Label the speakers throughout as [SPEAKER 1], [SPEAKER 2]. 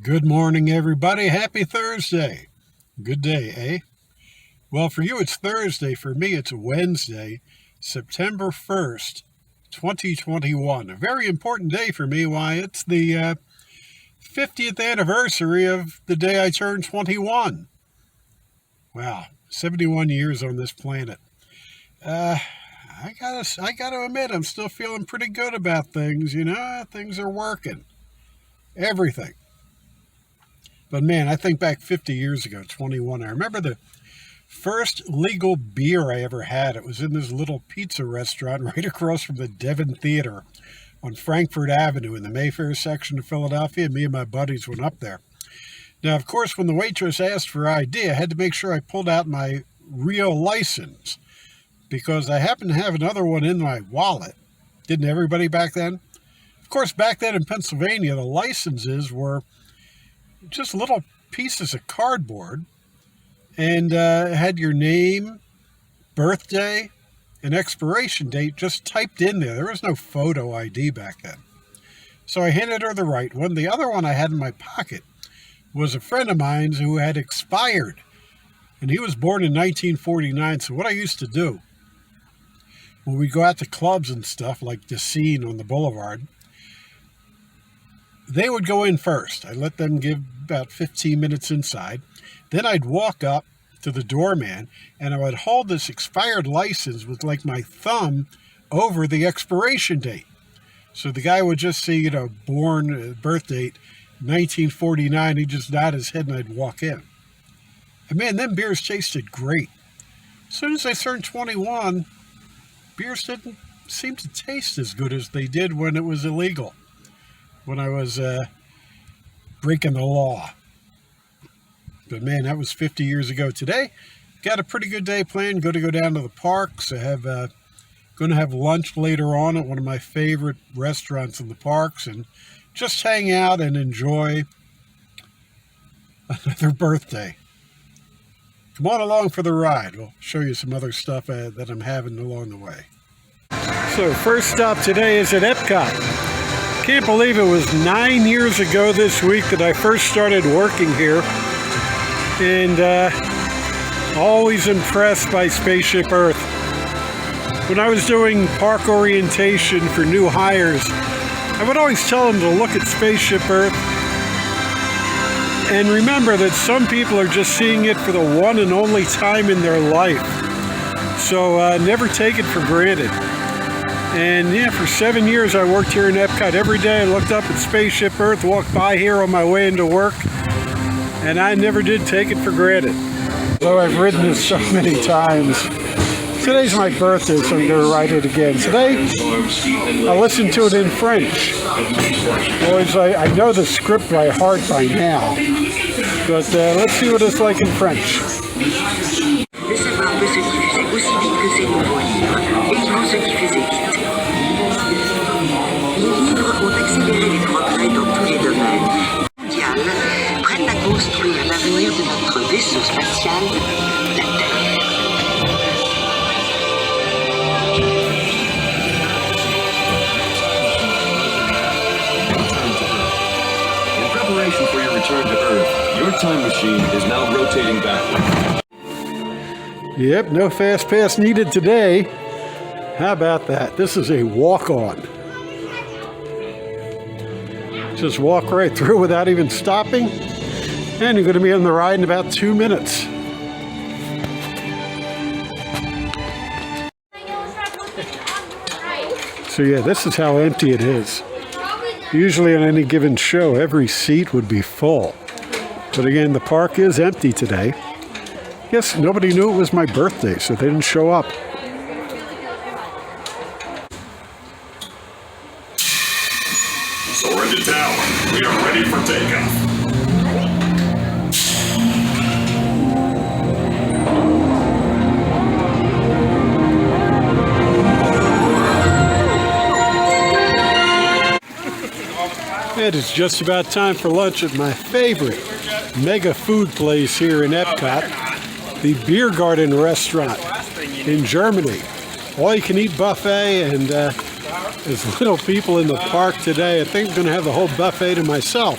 [SPEAKER 1] Good morning, everybody. Happy Thursday. Good day, eh? Well, for you, it's Thursday. For me, it's Wednesday, September 1st, 2021. A very important day for me. Why, it's the 50th anniversary of the day I turned 21. Wow, 71 years on this planet. I gotta admit, I'm still feeling pretty good about things. Things are working. Everything. But man, I think back 50 years ago, 21, I remember the first legal beer I ever had. It was in this little pizza restaurant right across from the Devon Theater on Frankfort Avenue in the Mayfair section of Philadelphia. Me and my buddies went up there. Now, of course, when the waitress asked for ID, I had to make sure I pulled out my real license because I happened to have another one in my wallet. Didn't everybody back then? Of course, back then in Pennsylvania, the licenses were just little pieces of cardboard, and it had your name, birthday, and expiration date just typed in there. There was no photo ID back then. So I handed her the right one. The other one I had in my pocket was a friend of mine's who had expired, and he was born in 1949. So what I used to do, when we go out to clubs and stuff like the Scene on the Boulevard, they would go in first. I let them give about 15 minutes inside. Then I'd walk up to the doorman and I would hold this expired license with like my thumb over the expiration date. So the guy would just see, born, birth date, 1949. He'd just nod his head and I'd walk in. And man, them beers tasted great. As soon as I turned 21, beers didn't seem to taste as good as they did when it was illegal. When I was breaking the law. But man, that was 50 years ago. Today, got a pretty good day planned. Going to go down to the parks. I have going to have lunch later on at one of my favorite restaurants in the parks and just hang out and enjoy another birthday. Come on along for the ride. We'll show you some other stuff that I'm having along the way. So first stop today is at Epcot. Can't believe it was 9 years ago this week that I first started working here, and always impressed by Spaceship Earth. When I was doing park orientation for new hires, I would always tell them to look at Spaceship Earth and remember that some people are just seeing it for the one and only time in their life. So never take it for granted. And yeah, for 7 years I worked here in Epcot. Every day I looked up at Spaceship Earth, walked by here on my way into work, and I never did take it for granted. Though I've ridden this so many times. Today's my birthday, so I'm going to write it again. Today, I listened to it in French. Boys, I know the script by heart by now, but let's see what it's like in French.
[SPEAKER 2] Le savoir peut se diffuser aussi vite que ces nouveaux livres, et vont se diffuser vite. Les livres ont accéléré les progrès dans tous les domaines. Mondiales prennent à construire l'avenir de notre vaisseau spatial, la Terre.
[SPEAKER 3] In preparation for your return to Earth, your time machine is now rotating backward.
[SPEAKER 1] Yep, no fast pass needed today. How about that? This is a walk-on. Just walk right through without even stopping. And you're going to be on the ride in about 2 minutes. So yeah, this is how empty it is. Usually on any given show, every seat would be full. But again, the park is empty today. Yes, nobody knew it was my birthday, so they didn't show up.
[SPEAKER 4] Soarin to tower. We are ready for takeoff.
[SPEAKER 1] It is just about time for lunch at my favorite mega food place here in Epcot, the Biergarten restaurant in Germany. All-you-can-eat buffet, and there's little people in the park today. I think I'm going to have the whole buffet to myself.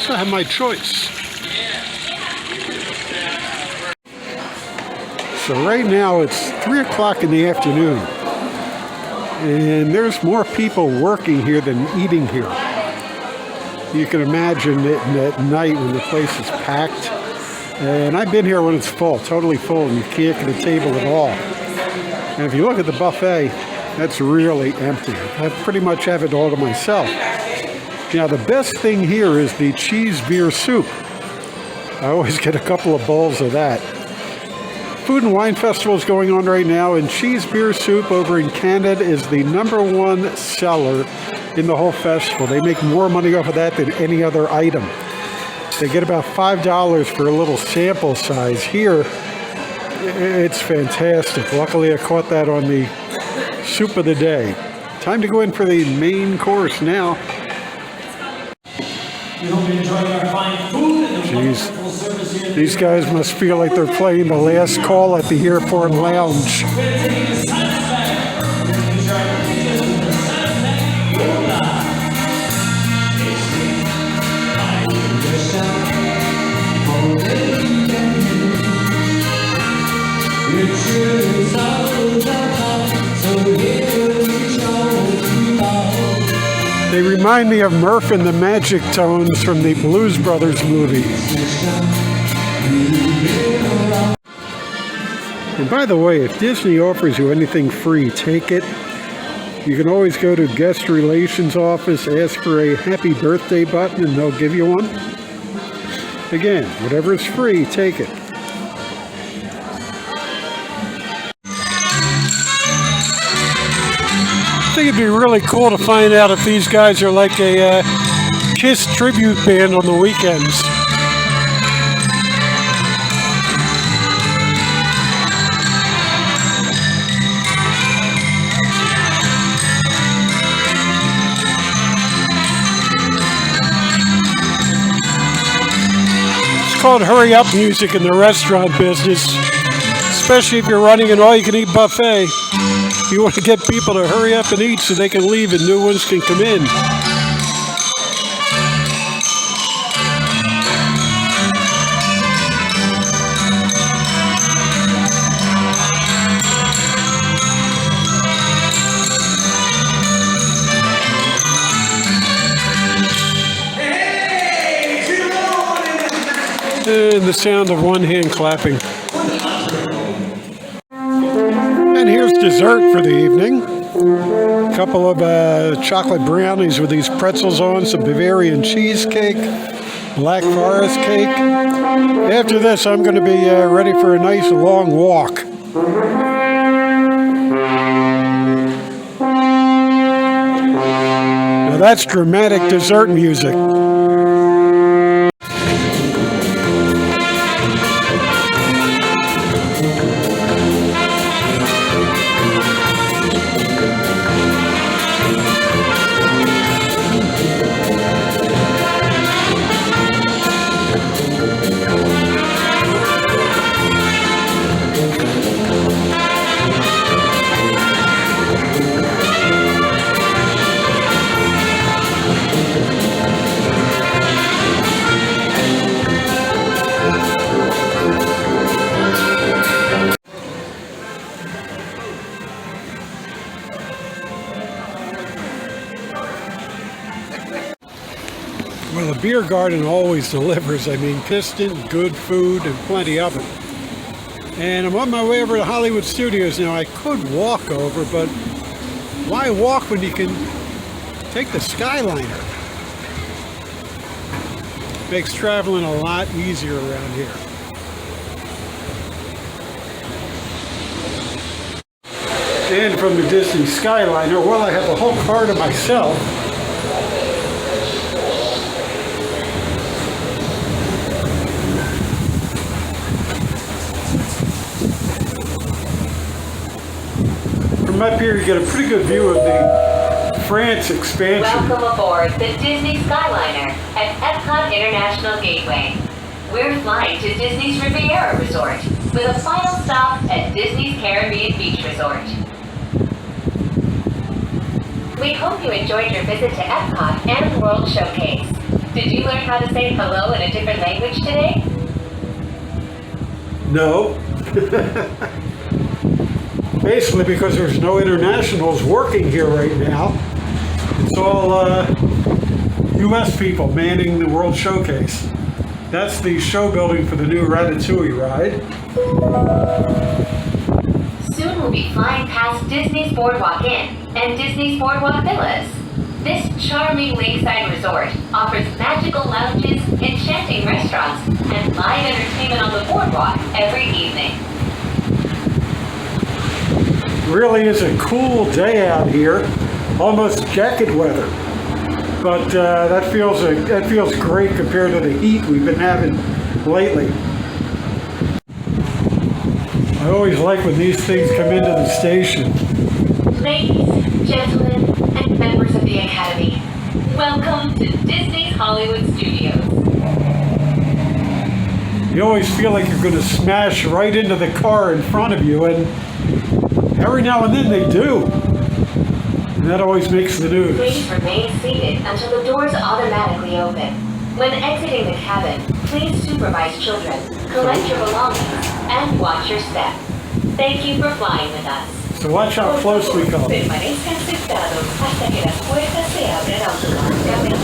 [SPEAKER 1] So I have my choice. So right now it's 3 o'clock in the afternoon. And there's more people working here than eating here. You can imagine it at night when the place is packed. And I've been here when it's full, totally full, and you can't get a table at all. And if you look at the buffet, that's really empty. I pretty much have it all to myself. Now the best thing here is the cheese beer soup. I always get a couple of bowls of that. Food and Wine Festival is going on right now, and cheese beer soup over in Canada is the #1 seller in the whole festival. They make more money off of that than any other item. They get about $5 for a little sample size. Here, it's fantastic. Luckily, I caught that on the soup of the day. Time to go in for the main course now. Jeez, these guys must feel like they're playing the last call at the airport lounge. They remind me of Murph and the Magic Tones from the Blues Brothers movie. And by the way, if Disney offers you anything free, take it. You can always go to guest relations office, ask for a happy birthday button, and they'll give you one. Again, whatever is free, take it. I think it'd be really cool to find out if these guys are like a Kiss tribute band on the weekends. It's called hurry up music in the restaurant business, especially if you're running an all-you-can-eat buffet. You want to get people to hurry up and eat so they can leave and new ones can come in. And the sound of one hand clapping. And here's dessert for the evening. A couple of chocolate brownies with these pretzels on, some Bavarian cheesecake, Black Forest cake. After this, I'm going to be ready for a nice long walk. Now that's dramatic dessert music. Well, the Biergarten always delivers. I mean, constant good food and plenty of it. And I'm on my way over to Hollywood Studios now. I could walk over, but why walk when you can take the Skyliner? Makes traveling a lot easier around here. And from the Disney Skyliner, well, I have the whole car to myself. From up here, you get a pretty good view of the France expansion.
[SPEAKER 5] Welcome aboard the Disney Skyliner at Epcot International Gateway. We're flying to Disney's Riviera Resort with a final stop at Disney's Caribbean Beach Resort. We hope you enjoyed your visit to Epcot and World Showcase. Did you learn how to say hello in a different language today?
[SPEAKER 1] No. Basically because there's no internationals working here right now. It's all US people manning the World Showcase. That's the show building for the new Ratatouille ride.
[SPEAKER 5] Soon we'll be flying past Disney's Boardwalk Inn and Disney's Boardwalk Villas. This charming lakeside resort offers magical lounges, enchanting restaurants, and live entertainment on the boardwalk every evening.
[SPEAKER 1] Really is a cool day out here, almost jacket weather. But that feels great compared to the heat we've been having lately. I always like when these things come into the station.
[SPEAKER 5] Ladies, gentlemen, and members of the Academy, welcome to Disney's Hollywood Studios.
[SPEAKER 1] You always feel like you're going to smash right into the car in front of you, and every now and then they do. And that always makes the news.
[SPEAKER 5] Please remain seated until the doors automatically open. When exiting the cabin, please supervise children, collect your belongings, and watch your step. Thank you for flying with us.
[SPEAKER 1] So watch how close we come.
[SPEAKER 5] Permanezcan sentados hasta que las puertas se abren automáticamente.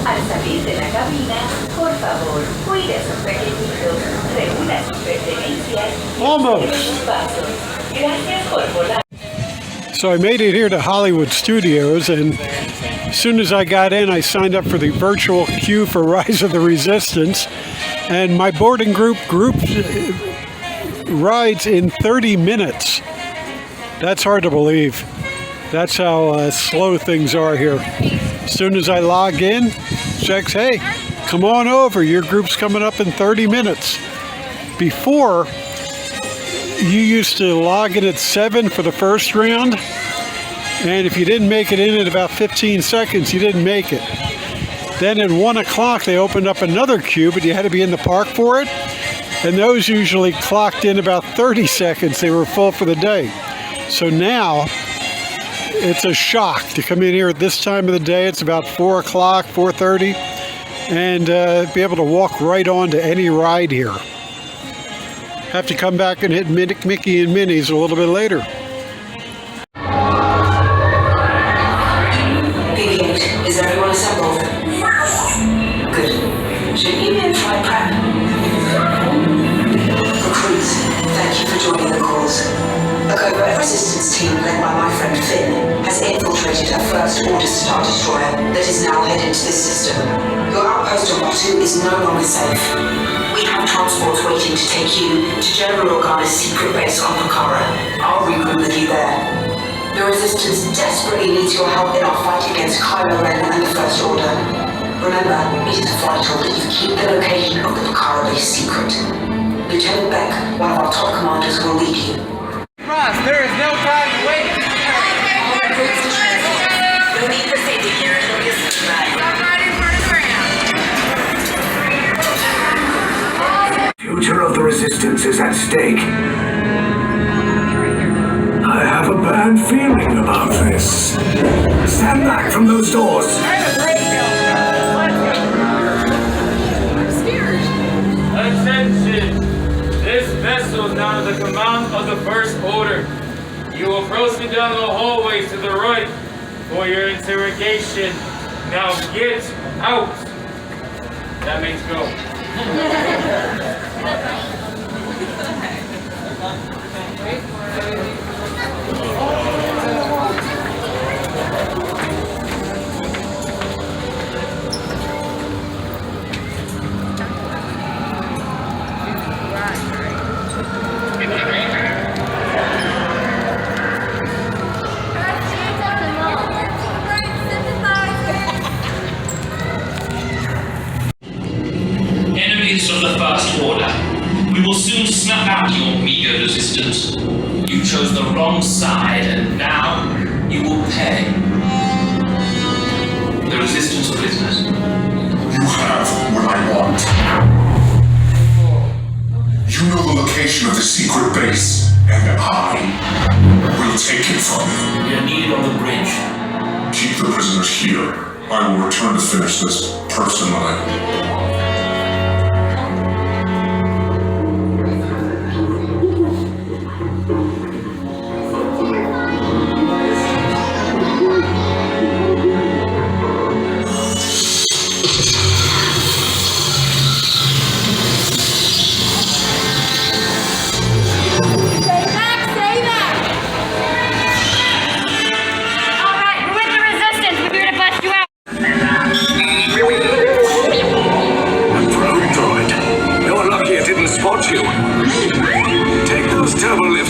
[SPEAKER 5] Al salir de la cabina, por favor, cuide a sus pequeñitos, regula sus pertenencias y
[SPEAKER 1] Almost.
[SPEAKER 5] cuide sus pasos. Gracias por volar.
[SPEAKER 1] So I made it here to Hollywood Studios, and as soon as I got in, I signed up for the virtual queue for Rise of the Resistance, and my boarding group rides in 30 minutes. That's hard to believe. That's how slow things are here. As soon as I log in, checks, hey, come on over, your group's coming up in 30 minutes. Before, you used to log in at 7 for the first round, and if you didn't make it in about 15 seconds, you didn't make it. Then at 1 o'clock, they opened up another queue, but you had to be in the park for it, and those usually clocked in about 30 seconds. They were full for the day. So now, it's a shock to come in here at this time of the day. It's about 4 o'clock, 4:30, and be able to walk right on to any ride here. Have to come back and hit Mickey and Minnie's a little bit later.
[SPEAKER 2] Big-8, is everyone assembled? Good. Should you be in flight prep? Recruits, thank you for joining the calls. A covert resistance team led by my friend Finn has infiltrated a First Order Star Destroyer that is now headed to this system. Your outpost on Batu is no longer safe. We have transports waiting to take you to General Organa's secret base on Pokhara. I'll regroup with you there. The Resistance desperately needs your help in our fight against Kylo Ren and the First Order. Remember, it is vital that you keep the location of the Pokhara base secret. Lieutenant Beck, one of our top commanders, will lead you.
[SPEAKER 6] Ross, there is no time to wait.
[SPEAKER 2] No need for safety gear, no use to try.
[SPEAKER 7] Future of the Resistance is at stake. I have a bad feeling about this. Stand back from those doors.
[SPEAKER 6] Attention! This vessel is now under the command of the First Order. You will proceed down the hallways to the right for your interrogation. Now get out! That means go.
[SPEAKER 8] Enemies of the First Order, we will soon snuff out your meager resistance. You chose the wrong side, and now you will pay. The Resistance prisoners.
[SPEAKER 4] You have what I want. You know the location of the secret base, and I will take it from you.
[SPEAKER 8] We are needed on the bridge.
[SPEAKER 4] Keep the prisoners here. I will return to finish this personally.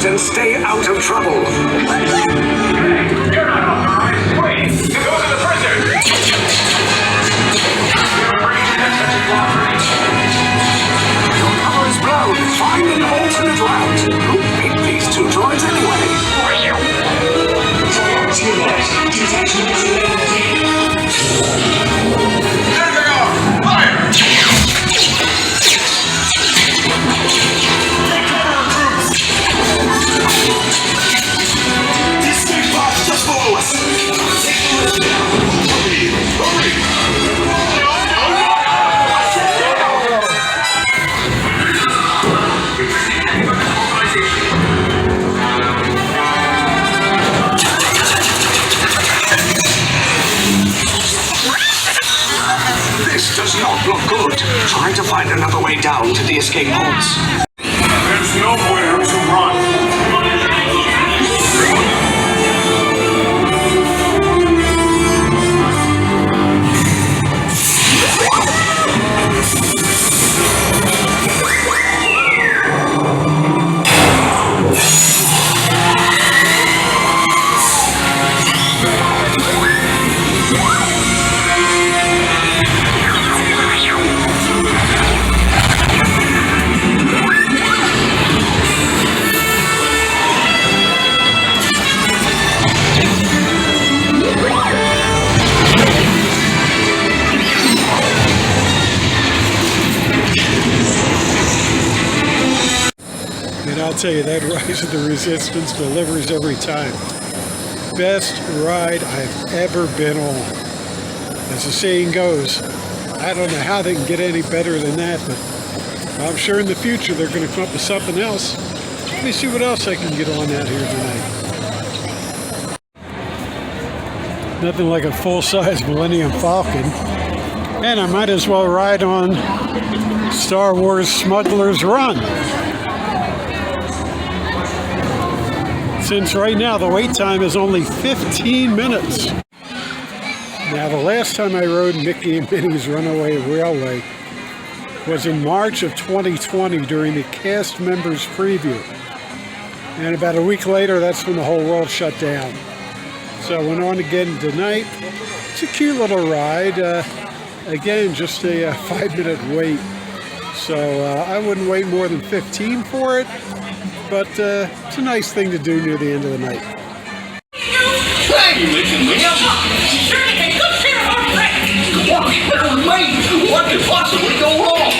[SPEAKER 7] And stay out of trouble.
[SPEAKER 9] Hey, you're not authorized. Wait, you go to the prison. You're afraid to have such a cooperation.
[SPEAKER 7] Your cover is blown. Find an alternate route. Who picked these two droids anyway?
[SPEAKER 9] Detection is eliminated. There they are! Fire!
[SPEAKER 7] This does not look good. Try to find another way down to the escape pods.
[SPEAKER 4] There's nowhere to run.
[SPEAKER 1] I'll tell you, that Rise of the Resistance delivers every time. Best ride I've ever been on. As the saying goes, I don't know how they can get any better than that, but I'm sure in the future they're going to come up with something else. Let me see what else I can get on out here tonight. Nothing like a full-size Millennium Falcon. And I might as well ride on Star Wars Smugglers Run. Since right now the wait time is only 15 minutes. Now the last time I rode Mickey and Minnie's Runaway Railway was in March of 2020 during the cast members preview. And about a week later, that's when the whole world shut down. So I went on again tonight. It's a cute little ride. Again, just a 5-minute wait. So I wouldn't wait more than 15 for it. But it's a nice thing to do near the end of the night.
[SPEAKER 9] Hey, you making me up? Sure to take good care of our friend. Come on, better with me. What could possibly go wrong?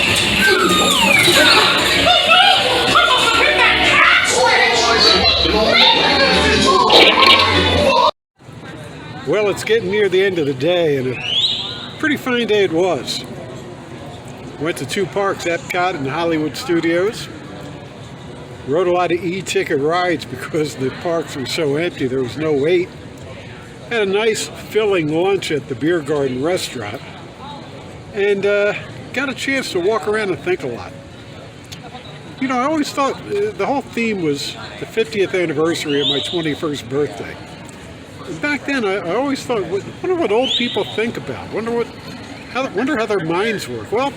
[SPEAKER 1] Well, it's getting near the end of the day, and a pretty fine day it was. Went to 2 parks, Epcot and Hollywood Studios. Rode a lot of e-ticket rides because the parks were so empty, there was no wait. Had a nice filling lunch at the Biergarten restaurant. And got a chance to walk around and think a lot. You know, I always thought the whole theme was the 50th anniversary of my 21st birthday. And back then, I always thought, wonder what old people think about. Wonder how their minds work. Well,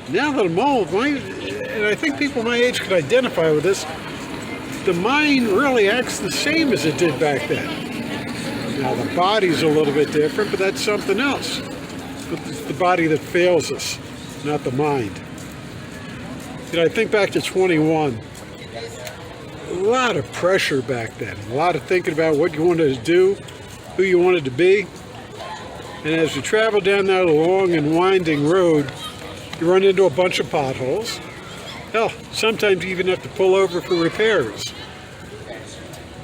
[SPEAKER 1] now that I'm old, and I think people my age could identify with this, the mind really acts the same as it did back then. Now, the body's a little bit different, but that's something else. It's the body that fails us, not the mind. You know, I think back to 21. A lot of pressure back then. A lot of thinking about what you wanted to do, who you wanted to be. And as you travel down that long and winding road, you run into a bunch of potholes. Hell, sometimes you even have to pull over for repairs.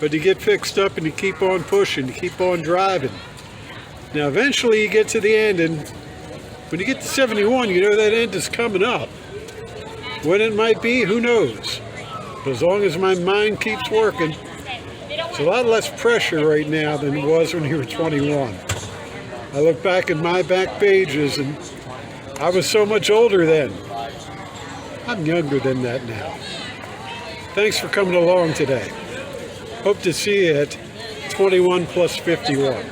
[SPEAKER 1] But you get fixed up and you keep on pushing, you keep on driving. Now eventually you get to the end and When you get to 71, you know that end is coming up. When it might be, who knows? But as long as my mind keeps working, it's a lot less pressure right now than it was when you were 21. I look back at my back pages and I was so much older then. I'm younger than that now. Thanks for coming along today. Hope to see you at 21 plus 51.